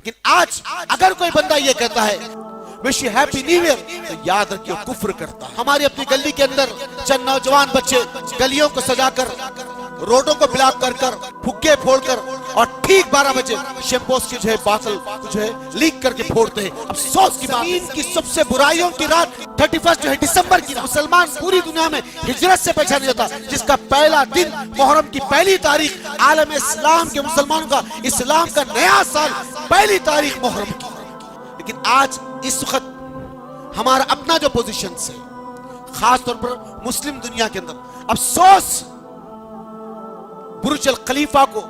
लेकिन आज अगर कोई बंदा ये कहता है wish you happy new year, तो याद रखिए कुफ्र करता है। हमारी अपनी गली के अंदर चंद नौजवान बच्चे गलियों को सजाकर, रोडों को ब्लॉक कर कर, फुग्गे फोड़कर और ठीक 12 बजे शैंपोस की जो है बातल जो है लीक करके फोड़ते हैं। अफसोस की बात, की सबसे बुराइयों की रात 31 जो है दिसंबर की, मुसलमान पूरी दुनिया में हिजरत से पहचाना जाता, जिसका पहला दिन मुहर्रम की पहली तारीख आलम इस्लाम के मुसलमानों का, इस्लाम का नया साल पहली तारीख मुहर्रम की। लेकिन आज इस वक्त हमारा अपना जो पोजीशन है, खास तौर पर मुस्लिम दुनिया के अंदर, अफसोस बुर्ज अल खलीफा को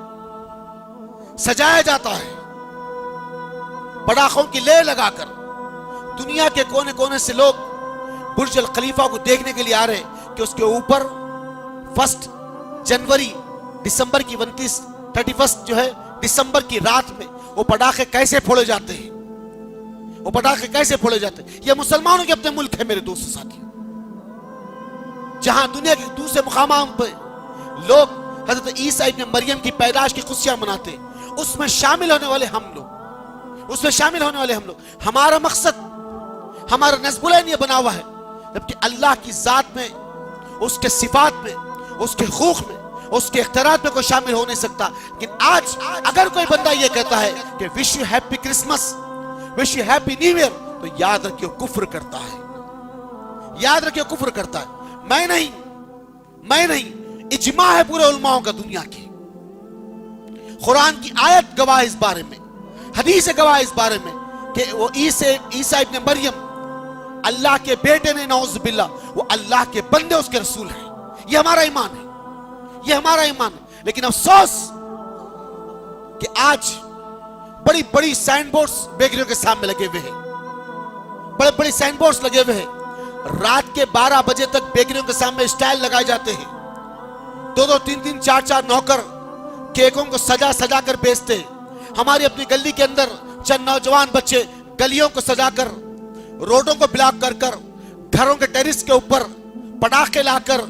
सजाया जाता है पटाखों की ले लगाकर। दुनिया के कोने कोने से लोग बुर्ज अल खलीफा को देखने के लिए आ रहे हैं कि उसके ऊपर 1 जनवरी दिसंबर की 31 जो है दिसंबर की रात में वो पटाखे कैसे फोड़े जाते हैं, वो पटाखे कैसे फोड़े जाते हैं। ये मुसलमानों के अपने मुल्क है मेरे दोस्तों साथियों, जहां दुनिया के दूसरे मुकामां पे लोग हजरत ईसा इब्न मरियम की पैदाश की खुशियां मनाते हैं, उसमें शामिल होने वाले हम लोग, उसमें शामिल होने वाले हम लोग। हमारा मकसद, हमारा नज़्बुलैन ये बना हुआ है, जबकि अल्लाह की जात में, उसके सिफात में, उसके हुकूक में, उसके इख्तियारात में कोई शामिल हो नहीं सकता। लेकिन आज अगर कोई बंदा ये कहता है कि wish you happy Christmas, wish you happy new year, तो याद रखिए कुफ्र करता है, याद रखिए कुफ्र करता है। मैं नहीं, इज्मा है पूरे उलमाओं का दुनिया की। कुरान की आयत गवाह इस बारे में, हदीस गवाह इस बारे में कि वो ईसा इब्न मरियम अल्लाह के बेटे ने, नौज़ बिल्लाह, वो अल्लाह के बंदे, उसके रसूल हैं। ये हमारा ईमान है, ये हमारा ईमान है। लेकिन अफसोस कि आज बड़ी बड़ी साइन बोर्ड्स बेकरियों के सामने लगे हुए हैं, बड़े बड़े साइन बोर्ड्स लगे हुए हैं। रात के 12 बजे तक बेकरियों के सामने स्टाइल लगाए जाते हैं, 2-2, 3-3, 4-4 नौकर केकों को सजा सजा कर बेचते हैं। हमारी अपनी गली के अंदर चंद नौजवान बच्चे गलियों को सजाकर, रोडों को ब्लॉक कर कर, घरों के टेरिस के ऊपर पटाखे लाकर,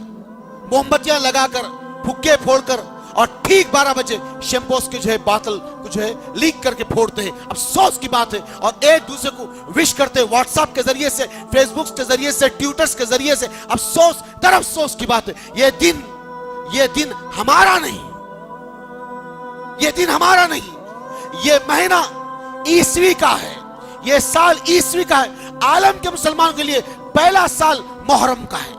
मोमबत्तियां लगाकर, फुग्गे फोड़कर और ठीक 12 बजे शैंपोस की जो है बातल को जो है लीक करके फोड़ते हैं। अफसोस की बात है। और एक दूसरे को विश करते हैं व्हाट्सएप के जरिए से, फेसबुक के जरिए से, ट्विटर्स के जरिए से। अफसोस दर अफसोस की बात है, ये दिन हमारा नहीं, ये दिन हमारा नहीं, ये महीना ईसवी का है, ये साल ईसवी का है। आलम के मुसलमानों के लिए पहला साल मुहर्रम का है,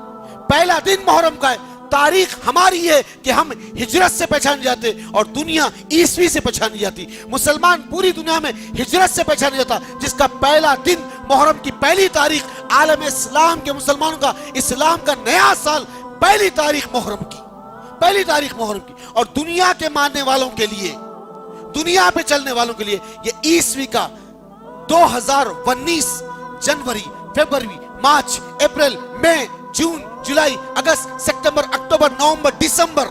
पहला दिन मुहर्रम का है। तारीख हमारी है कि हम हिजरत से पहचाने जाते और दुनिया ईसवी से पहचानी जाती। मुसलमान पूरी दुनिया में हिजरत से पहचाना जाता, जिसका पहला दिन मुहर्रम की पहली तारीख आलम इस्लाम के मुसलमानों का, इस्लाम का नया साल पहली तारीख मुहर्रम की, पहली तारीख मुहर्रम की। और दुनिया के मानने वालों के लिए, दुनिया पे चलने वालों के लिए ये ईसवी का 2019 जनवरी, फरवरी, मार्च, अप्रैल, मई, जून, जुलाई, अगस्त, सितंबर, अक्टूबर, नवंबर, दिसंबर,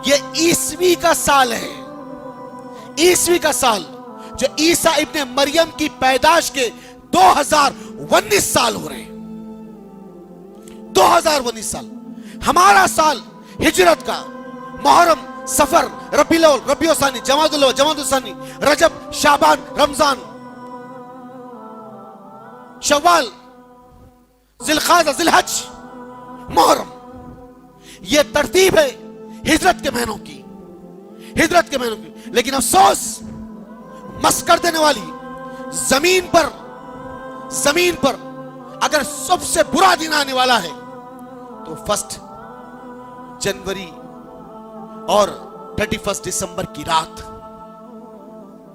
ये ईसवी का साल है। ईसवी का साल जो ईसा इब्ने मरियम की पैदाश के 2019 साल हो रहे हैं, 2019 साल। हमारा साल हिजरत का मुहर्रम, सफर, रबीउल अव्वल, रबीउल सानी, जमादुल अव्वल, जमादुल सानी, रजब, शाबान, रमजान, शव्वाल, जिलकादा, जिलहज, मुहर्रम, ये तरतीब है हिजरत के महीनों की, हिजरत के महीनों की। लेकिन अफसोस, मस कर देने वाली जमीन पर अगर सबसे बुरा दिन आने वाला है तो 1 जनवरी और 31 दिसंबर की रात।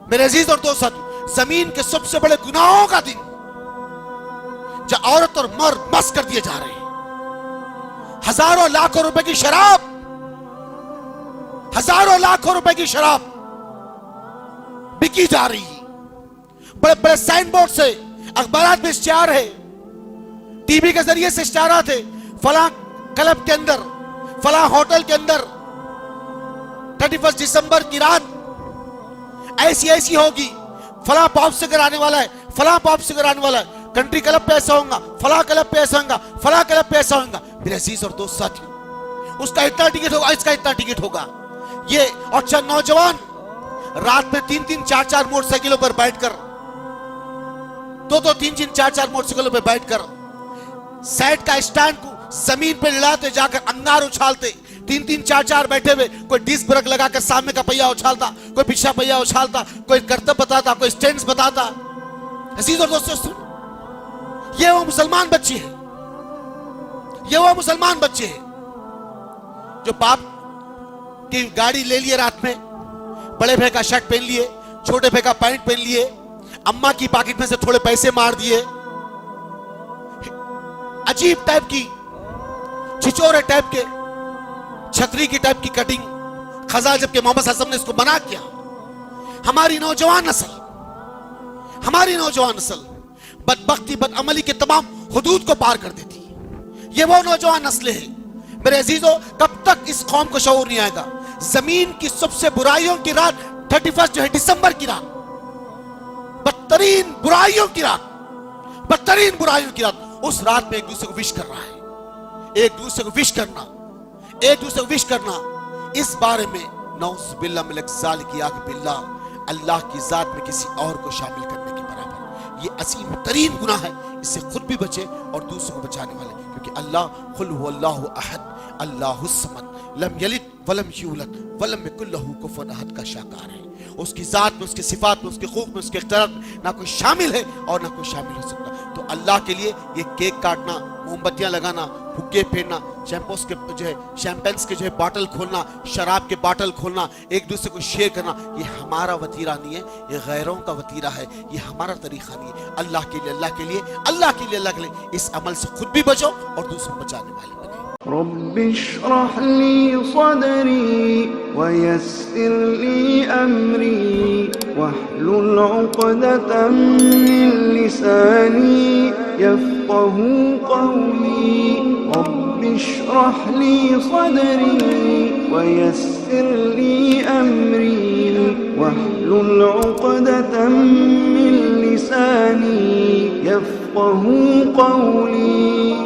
मेरे अजीज और दोस्त, जमीन के सबसे बड़े गुनाहों का दिन, जहां औरत और मर्द मस कर दिए जा रहे हैं। हजारों लाखों रुपए की शराब, हजारों लाखों रुपए की शराब बिकी जा रही है। बड़े बड़े साइन बोर्ड से, अखबारात में इश्तिहार है, टीवी के जरिए से इश्तिहारात है, फलां क्लब के अंदर, फलां होटल के अंदर 31 दिसंबर की रात ऐसी होगी, फलां पॉप सिंगर आने वाला है, फलां पॉप सिंगर आने वाला है, कंट्री क्लब पे ऐसा होगा, फलां क्लब पे ऐसा होगा, फलां क्लब पे ऐसा होगा। मेरे अजीज और दोस्त साथियों, उसका इतना टिकट होगा, इसका इतना टिकट होगा। ये और चंद नौजवान रात में 3-3 4-4 मोटरसाइकिलों पर बैठकर, 2-2 3-3 4-4 मोटरसाइकिलों पर बैठकर साइड का स्टैंड को जमीन पे लड़ाते, जाकर अंगार उछालते, 3-3 4-4 बैठे हुए, कोई डिस्क ब्रेक लगाकर सामने का पहिया उछालता, कोई पिछला पहिया उछालता, कोई करतब बताता, कोई स्टैंड्स बताता। अजीज और दोस्तों, ये वो मुसलमान बच्चे हैं, ये वो मुसलमान बच्चे हैं जो बाप की गाड़ी ले लिए रात में, बड़े भाई का शर्ट पहन लिए, छोटे भाई का पैंट पहन लिए, अम्मा की पॉकेट में से थोड़े पैसे मार दिए, अजीब टाइप की, छिचोरे टाइप के, छतरी की टाइप की कटिंग, खजा, जबकि मोहम्मद सल्लल्लाहु अलैहि वसल्लम ने इसको मना किया। हमारी नौजवान नस्ल बदबख्ती, बदअमली के तमाम हुदूद को पार कर देती। ये वो नौजवान नस्ल है मेरे अजीजों, कब तक इस कौम को शऊर नहीं आएगा। जमीन की सबसे बुराइयों की रात 31 जो है दिसंबर की रात, बदतरीन बुराइयों की रात, उस रात में एक दूसरे को विश कर रहा है। एक दूसरे को विश करना, इस बारे में नौज़ बिल्लाह मिनज़ ज़ालिक बिल्लाह, अल्लाह की जात में किसी और को शामिल करने के बराबर ये असीम तरीन गुनाह है। इससे खुद भी बचे और दूसरों को बचाने वाले, क्योंकि अल्लाह कुल हुवल्लाहु अहद अल्लाहुस समद लम यलिद वलम यूलद वलम यकुल लहू कुफुवन अहद का शाकार है। उसकी जात में, उसकी सिफात में, उसके खूब में, उसके इख्तियार में ना कोई शामिल है और ना कोई शामिल हो सकता। तो अल्लाह के लिए ये केक काटना, मोमबत्तियां लगाना, फुग्गे फेरना, शैंपेन्स के जो है बॉटल खोलना, शराब के बॉटल खोलना, एक दूसरे को शेयर करना, ये हमारा वतीरा नहीं है, ये गैरों का वतीरा है, ये हमारा तरीका नहीं है। अल्लाह के लिए इस अमल से खुद भी बचो और दूसरों को बचाने वाले बने। रब्बिश्रह ली सदरी वयस्सिर ली अमरी वहलुल उक़दतम मिन लिसानी यफ़क़हू क़ौली। रब्बिश्रह ली सदरी वयस्सिर ली अमरी वहलुल उक़दतम मिन लिसानी यफ़क़हू क़ौली।